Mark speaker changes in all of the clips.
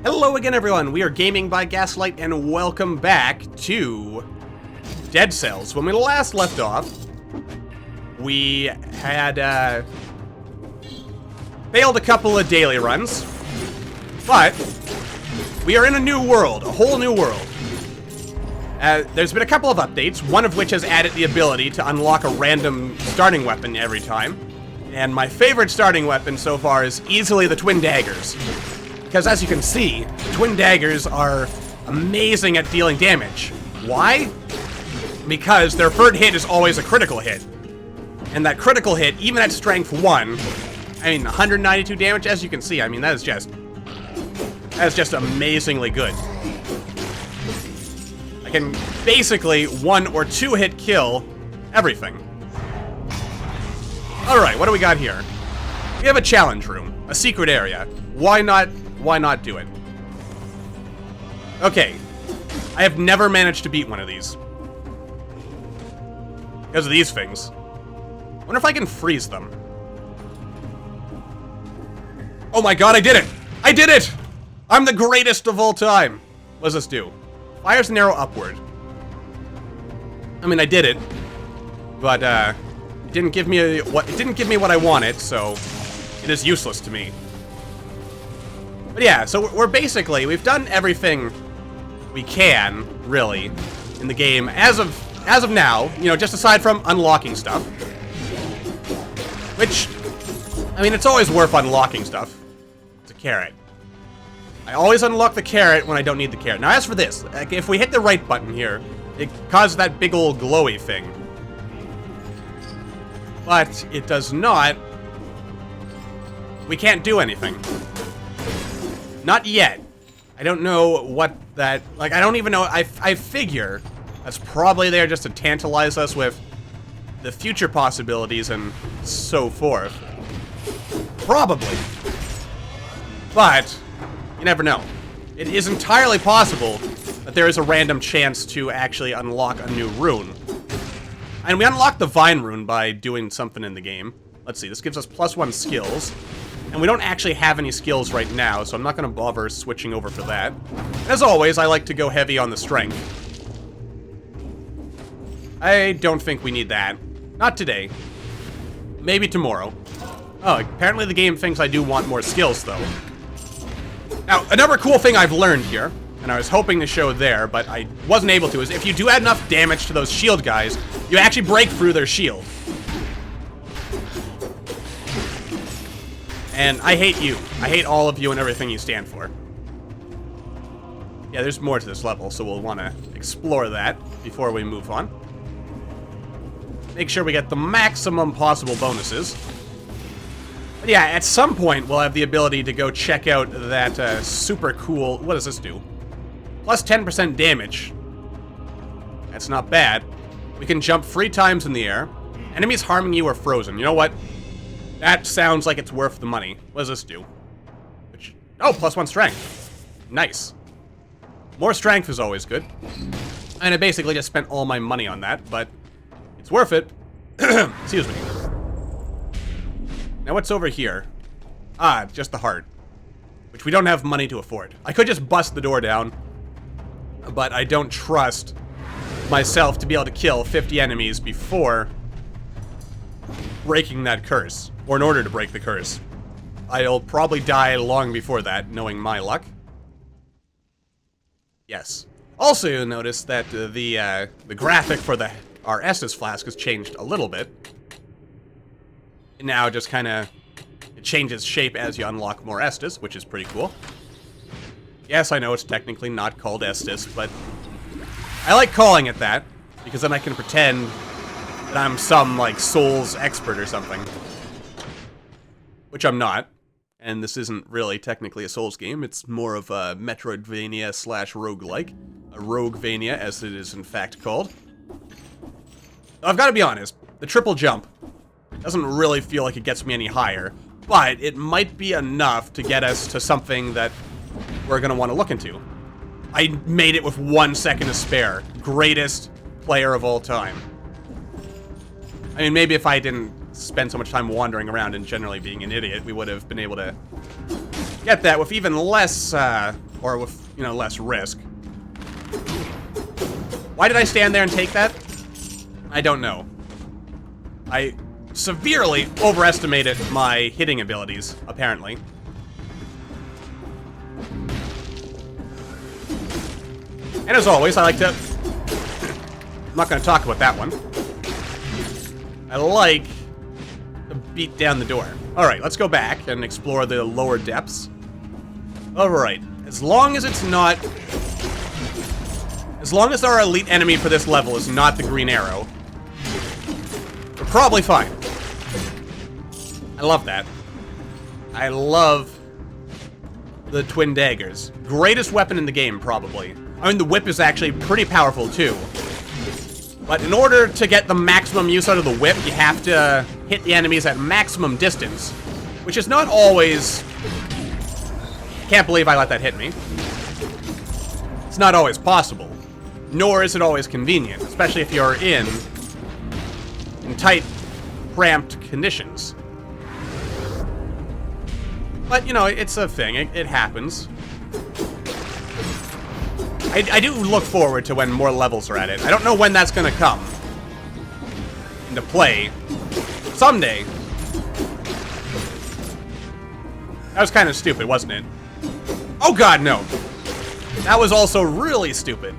Speaker 1: Hello again, everyone. We are Gaming by Gaslight, and welcome back to Dead Cells. When we last left off, we had failed a couple of daily runs, but we are in a new world, a whole new world. There's been a couple of updates, one of which has added the ability to unlock a random starting weapon every time. And my favorite starting weapon so far is easily the twin daggers. Because as you can see, twin daggers are amazing at dealing damage. Why? Because their third hit is always a critical hit. And that critical hit, even at strength 1, I mean, 192 damage, as you can see, I mean, that is just amazingly good. I can basically 1 or 2 hit kill everything. Alright, what do we got here? We have a challenge room, a secret area. Why not do it? Okay, I have never managed to beat one of these. Because of these things. I wonder if I can freeze them. Oh my god, I did it! I did it! I'm the greatest of all time! What does this do? Fires an arrow upward. I mean, I did it. But, it didn't give me what I wanted, so it is useless to me. But yeah, so we've done everything we can, really, in the game as of now, you know, just aside from unlocking stuff. Which, I mean, it's always worth unlocking stuff. It's a carrot. I always unlock the carrot when I don't need the carrot. Now, as for this, like, if we hit the right button here, it causes that big old glowy thing. But it does not. We can't do anything. Not yet. I don't know what that... Like, I don't even know... I figure that's probably there just to tantalize us with the future possibilities and so forth. Probably. But you never know. It is entirely possible that there is a random chance to actually unlock a new rune. And we unlock the Vine rune by doing something in the game. Let's see, this gives us +1 skills. And we don't actually have any skills right now, so I'm not going to bother switching over for that. As always, I like to go heavy on the strength. I don't think we need that. Not today. Maybe tomorrow. Oh, apparently the game thinks I do want more skills, though. Now, another cool thing I've learned here, and I was hoping to show there, but I wasn't able to, is if you do add enough damage to those shield guys, you actually break through their shield. And I hate you. I hate all of you and everything you stand for. Yeah, there's more to this level, so we'll want to explore that before we move on. Make sure we get the maximum possible bonuses. But yeah, at some point, we'll have the ability to go check out that super cool... What does this do? Plus 10% damage. That's not bad. We can jump 3 times in the air. Enemies harming you are frozen. You know what? That sounds like it's worth the money. What does this do? Oh, +1 strength. Nice. More strength is always good. And I basically just spent all my money on that, but it's worth it. Excuse me. Now what's over here? Ah, just the heart. Which we don't have money to afford. I could just bust the door down, but I don't trust myself to be able to kill 50 enemies before breaking that curse. Or in order to break the curse. I'll probably die long before that, knowing my luck. Yes. Also, you'll notice that the graphic for our Estus flask has changed a little bit. And now just kind of... It changes shape as you unlock more Estus, which is pretty cool. Yes, I know it's technically not called Estus, but I like calling it that, because then I can pretend that I'm some, like, Souls expert or something. Which I'm not. And this isn't really technically a Souls game. It's more of a Metroidvania / roguelike. A roguevania, as it is in fact called. I've got to be honest. The triple jump doesn't really feel like it gets me any higher. But it might be enough to get us to something that we're going to want to look into. I made it with 1 second to spare. Greatest player of all time. I mean, maybe if I didn't spend so much time wandering around and generally being an idiot, we would have been able to get that with even less, or with, you know, less risk. Why did I stand there and take that? I don't know. I severely overestimated my hitting abilities, apparently. And as always, I like to... I'm not going to talk about that one. I like to beat down the door. Alright, let's go back and explore the lower depths. Alright, as long as it's not... As long as our elite enemy for this level is not the green arrow, we're probably fine. I love that. I love the twin daggers. Greatest weapon in the game, probably. I mean, the whip is actually pretty powerful, too. But in order to get the maximum use out of the whip, you have to hit the enemies at maximum distance, which is not always... Can't believe I let that hit me. It's not always possible. Nor is it always convenient, especially if you're in tight, cramped conditions. But, you know, it's a thing. It happens. I do look forward to when more levels are added. I don't know when that's gonna come into play. Someday. That was kind of stupid, wasn't it? Oh god, no. That was also really stupid.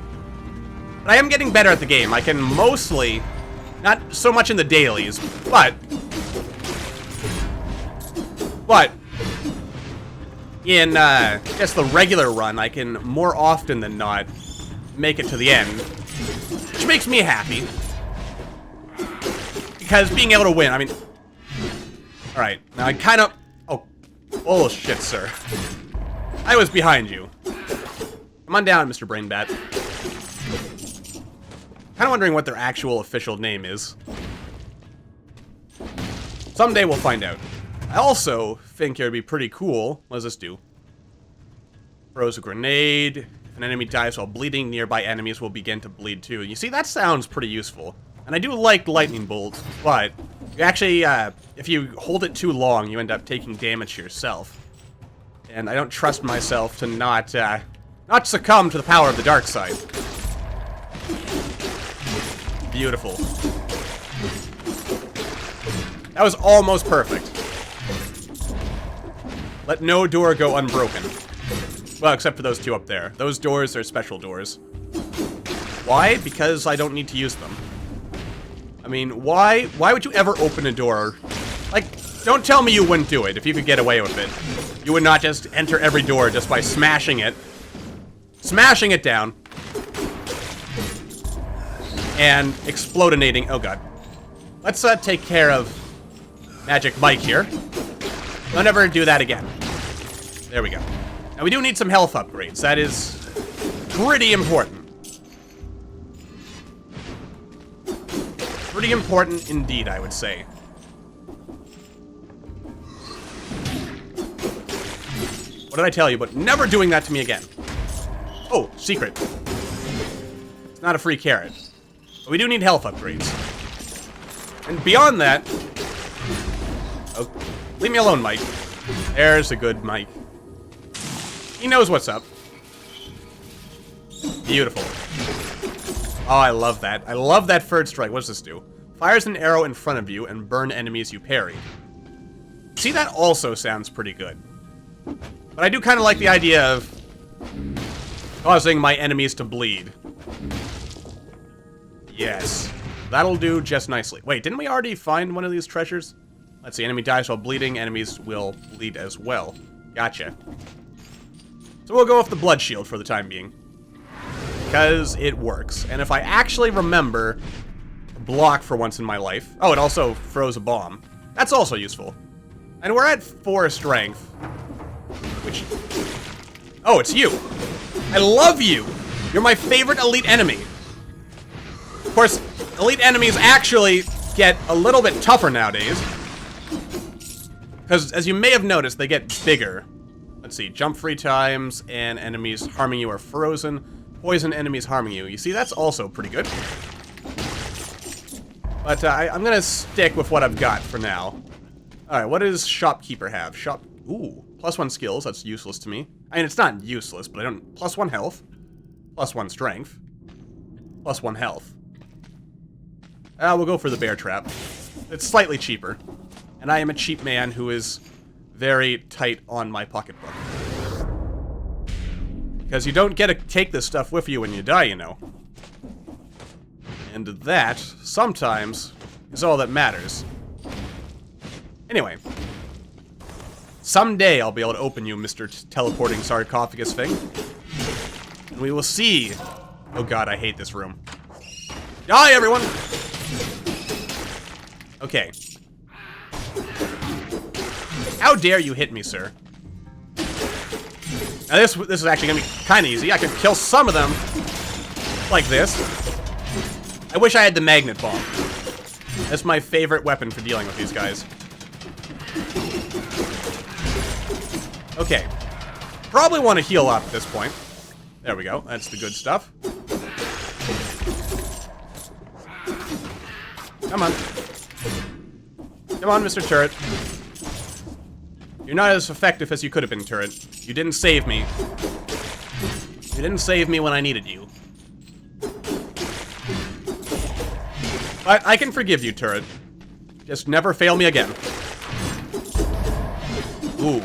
Speaker 1: But I am getting better at the game. I can mostly... Not so much in the dailies, but... in, just the regular run, I can more often than not make it to the end. Which makes me happy. Because being able to win, I mean... Alright, now I kind of... Oh, bullshit, sir. I was behind you. Come on down, Mr. Brainbat. Kind of wondering what their actual official name is. Someday we'll find out. I also think it would be pretty cool. What does this do? Throws a grenade. If an enemy dies while bleeding, nearby enemies will begin to bleed too. You see, that sounds pretty useful. And I do like lightning bolts, but you actually, if you hold it too long, you end up taking damage yourself. And I don't trust myself to not succumb to the power of the dark side. Beautiful. That was almost perfect. Let no door go unbroken. Well, except for those two up there. Those doors are special doors. Why? Because I don't need to use them. I mean, why would you ever open a door? Like, don't tell me you wouldn't do it if you could get away with it. You would not just enter every door just by smashing it. Smashing it down. And explodinating. Oh god. Let's take care of Magic Mike here. Don't ever do that again. There we go. Now we do need some health upgrades. That is pretty important. Pretty important indeed, I would say. What did I tell you about never doing that to me again? Oh, secret. It's not a free carrot. But we do need health upgrades. And beyond that... Oh, leave me alone, Mike. There's a good Mike. He knows what's up. Beautiful. Oh, I love that. I love that third strike. What does this do? Fires an arrow in front of you and burn enemies you parry. See, that also sounds pretty good. But I do kind of like the idea of causing my enemies to bleed. Yes. That'll do just nicely. Wait, didn't we already find one of these treasures? Let's see, enemy dies while bleeding, enemies will bleed as well. Gotcha. So we'll go with the blood shield for the time being. Because it works. And if I actually remember to block for once in my life... Oh, it also throws a bomb. That's also useful. And we're at 4 strength. Which... Oh, it's you! I love you! You're my favorite elite enemy. Of course, elite enemies actually get a little bit tougher nowadays. Because, as you may have noticed, they get bigger. Let's see, jump 3 times, and enemies harming you are frozen. Poison enemies harming you. You see, that's also pretty good. But I'm gonna stick with what I've got for now. Alright, what does Shopkeeper have? Ooh, +1 skills, that's useless to me. I mean, it's not useless, but I don't... +1 health. +1 strength. +1 health. We'll go for the bear trap. It's slightly cheaper. And I am a cheap man who is very tight on my pocketbook. Because you don't get to take this stuff with you when you die, you know. And that, sometimes, is all that matters. Anyway. Someday I'll be able to open you, Mr. Teleporting Sarcophagus thing. And we will see. Oh god, I hate this room. Die, everyone! Okay. How dare you hit me, sir? Now this is actually gonna be kind of easy. I can kill some of them like this. I wish I had the magnet bomb. That's my favorite weapon for dealing with these guys. Okay. Probably want to heal up at this point. There we go. That's the good stuff. Come on. Come on, Mr. Turret. You're not as effective as you could have been, Turret. You didn't save me. You didn't save me when I needed you. But I can forgive you, Turret. Just never fail me again. Ooh.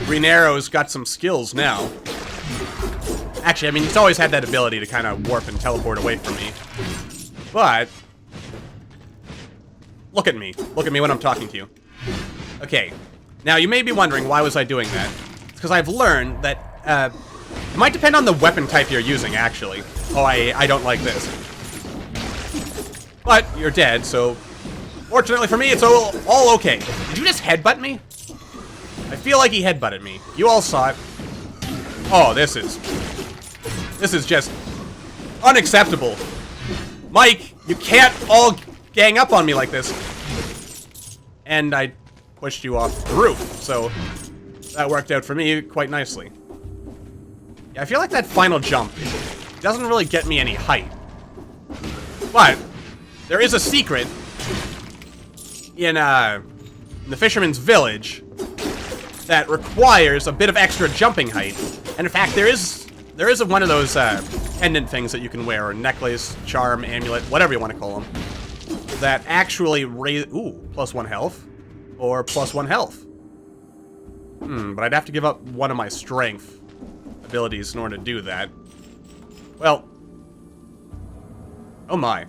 Speaker 1: Green Arrow's got some skills now. Actually, I mean, he's always had that ability to kind of warp and teleport away from me. But... look at me. Look at me when I'm talking to you. Okay. Now, you may be wondering, why was I doing that? It's because I've learned that, it might depend on the weapon type you're using, actually. Oh, I don't like this. But, you're dead, so... fortunately for me, it's all okay. Did you just headbutt me? I feel like he headbutted me. You all saw it. Oh, this is just unacceptable. Mike, you can't all gang up on me like this. And I pushed you off the roof, so that worked out for me quite nicely. Yeah, I feel like that final jump doesn't really get me any height. But there is a secret in the Fisherman's Village that requires a bit of extra jumping height. And in fact, there is one of those pendant things that you can wear, or necklace, charm, amulet, whatever you want to call them, that actually raise... ooh, +1 health. Or +1 health. But I'd have to give up one of my strength abilities in order to do that. Well... oh my.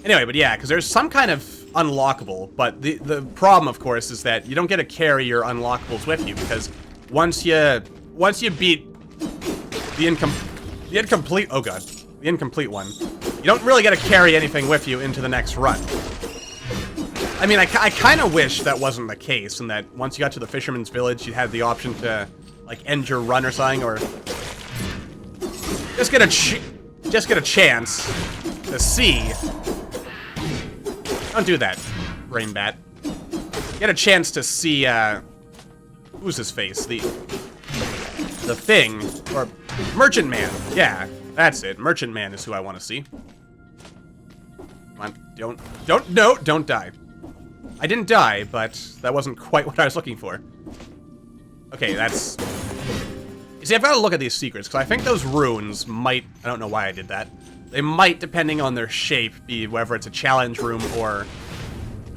Speaker 1: Anyway, but yeah, because there's some kind of unlockable, but the problem, of course, is that you don't get to carry your unlockables with you, because once you beat the incomplete... oh god. The incomplete one. You don't really get to carry anything with you into the next run. I mean, I kind of wish that wasn't the case, and that once you got to the Fisherman's Village, you had the option to, like, end your run or something, or just get a chance to see. Don't do that, Brain Bat. Get a chance to see, who's his face? The Thing, or Merchant Man. Yeah, that's it. Merchant Man is who I want to see. Come on, don't die. I didn't die, but that wasn't quite what I was looking for. Okay, that's... you see, I've got to look at these secrets, because I think those runes might... I don't know why I did that. They might, depending on their shape, be whether it's a challenge room or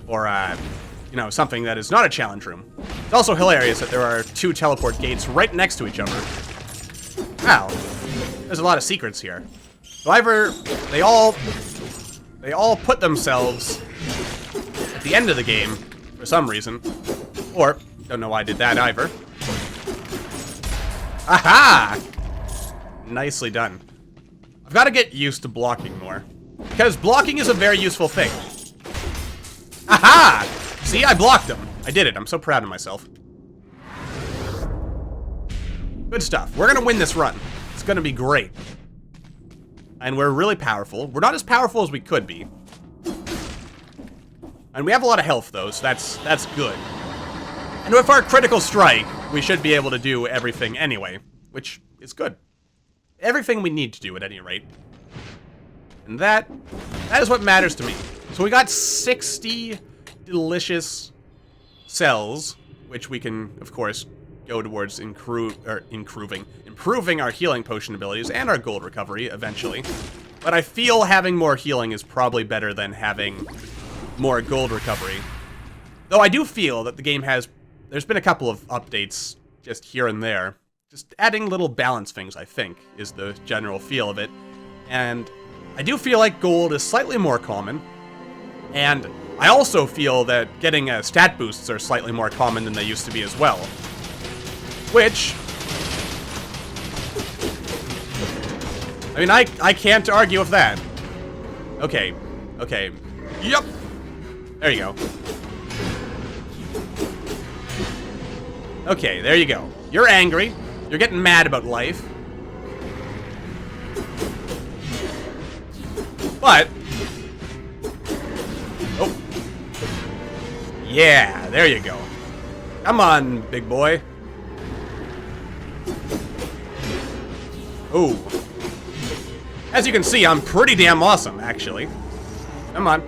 Speaker 1: you know, something that is not a challenge room. It's also hilarious that there are 2 teleport gates right next to each other. Wow. There's a lot of secrets here. So either they all put themselves at the end of the game for some reason, or don't know why I did that either. Aha! Nicely done. I've got to get used to blocking more, because blocking is a very useful thing. Aha! See, I blocked him. I did it. I'm so proud of myself. Good stuff. We're gonna win this run. It's gonna be great. And we're really powerful. We're not as powerful as we could be. And we have a lot of health, though, so that's good. And with our critical strike, we should be able to do everything anyway, which is good. Everything we need to do, at any rate. And that is what matters to me. So we got 60 delicious cells which we can, of course, go towards improving our healing potion abilities and our gold recovery eventually. But I feel having more healing is probably better than having more gold recovery. Though I do feel that the game there's been a couple of updates just here and there. Just adding little balance things, I think, is the general feel of it. And I do feel like gold is slightly more common. And I also feel that getting stat boosts are slightly more common than they used to be as well. Which, I mean, I can't argue with that. Okay. Yep. There you go. Okay, there you go. You're angry. You're getting mad about life. But, oh. Yeah, there you go. Come on, big boy. Ooh. As you can see, I'm pretty damn awesome, actually. Come on.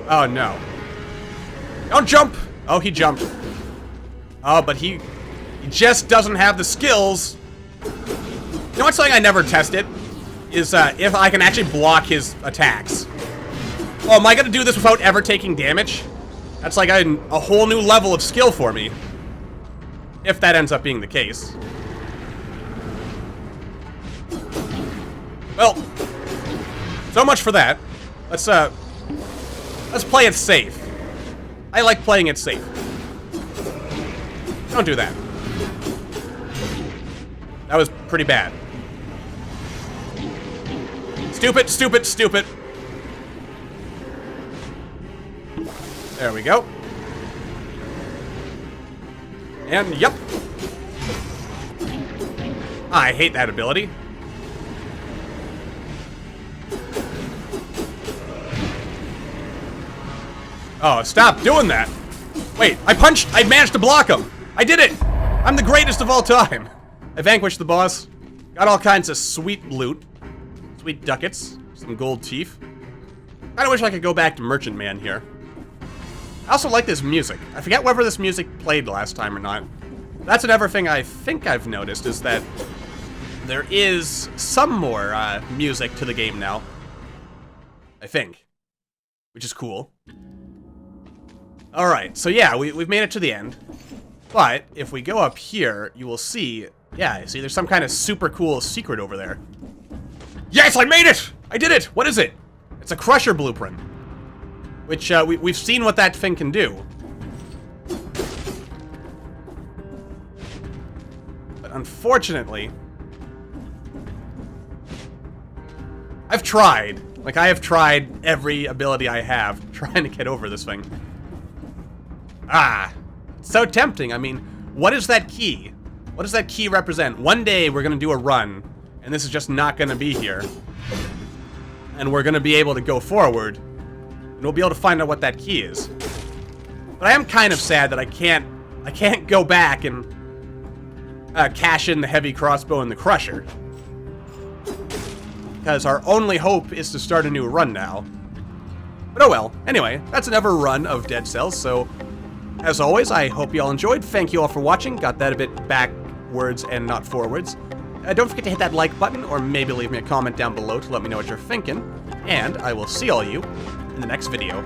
Speaker 1: Oh, no. Don't jump! Oh, he jumped. Oh, but he just doesn't have the skills. You know what's something I never tested? Is, if I can actually block his attacks. Oh, am I gonna do this without ever taking damage? That's like a whole new level of skill for me. If that ends up being the case. Well, so much for that. Let's play it safe. I like playing it safe. Don't do that. That was pretty bad. Stupid, stupid, stupid. There we go. And, yep. I hate that ability. Oh, stop doing that. Wait, I managed to block him. I did it. I'm the greatest of all time. I vanquished the boss. Got all kinds of sweet loot. Sweet ducats. Some gold teeth. Kinda wish I could go back to Merchant Man here. I also like this music. I forget whether this music played last time or not. That's another thing I think I've noticed, is that there is some more music to the game now. I think. Which is cool. Alright, so yeah, we've made it to the end. But, if we go up here, you will see... Yeah, see, there's some kind of super cool secret over there. Yes, I made it! I did it! What is it? It's a Crusher blueprint. Which, we've seen what that thing can do. But unfortunately... I've tried. Like, I have tried every ability I have trying to get over this thing. Ah, it's so tempting. I mean, what is that key? What does that key represent? One day we're gonna do a run, and this is just not gonna be here. And we're gonna be able to go forward, and we'll be able to find out what that key is. But I am kind of sad that I can't go back and cash in the heavy crossbow and the crusher. Because our only hope is to start a new run now. But oh well. Anyway, that's another run of Dead Cells, so... As always, I hope you all enjoyed. Thank you all for watching. Got that a bit backwards and not forwards. Don't forget to hit that like button, or maybe leave me a comment down below to let me know what you're thinking. And I will see all you in the next video.